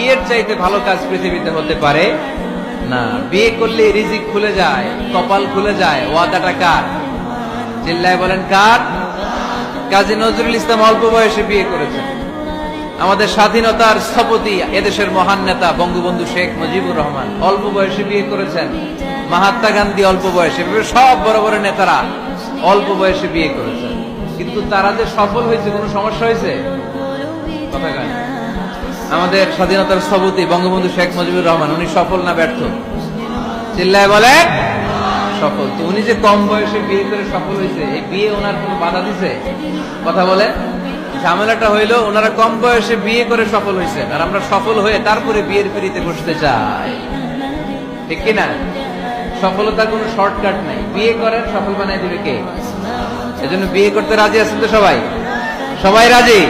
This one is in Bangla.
বিয়ের চাইতে ভালো কাজ পৃথিবীতে হতে পারে না। বিয়ে করলে রিজিক খুলে যায়, কপাল খুলে যায়। ওয়াদাটা কার? চিল্লায় বলেন কার? কাজী নজরুল ইসলাম অল্প বয়সে বিয়ে করেছেন। আমাদের স্বাধীনতার স্থপতি এদেশের মহান নেতা বঙ্গবন্ধু শেখ মুজিবুর রহমান অল্প বয়সে বিয়ে করেছেন। মহাত্মা গান্ধী অল্প বয়সে, সব বড় বড় নেতারা অল্প বয়সে বিয়ে করেছেন। কিন্তু তারা যে সফল হয়েছে, কোনো সমস্যা হয়েছে? কথা কয় না। আমাদের স্বাধীনতার স্থপতি বঙ্গবন্ধু শেখ মুজিবুর রহমান, উনি সফল না ব্যর্থ? চিল্লায় বলে সফল। তো উনি যে কম বয়সে বিয়ে করে সফল হয়েছে, এই বিয়ে ওনার কোনো বাধা দিছে? কথা বলে। ঝামেলাটা হইলো ওনারা কম বয়সে বিয়ে করে সফল হয়েছে, আর আমরা সফল হয়ে তারপরে বিয়ের পিড়িতে বসতে চাই, ঠিক কিনা? সফলতার কোনো শর্টকাট নাই। বিয়ে করেন, সফল বানাই দিবে কে? এজন্য বিয়ে করতে রাজি আছেন তো সবাই? সবাই রাজি?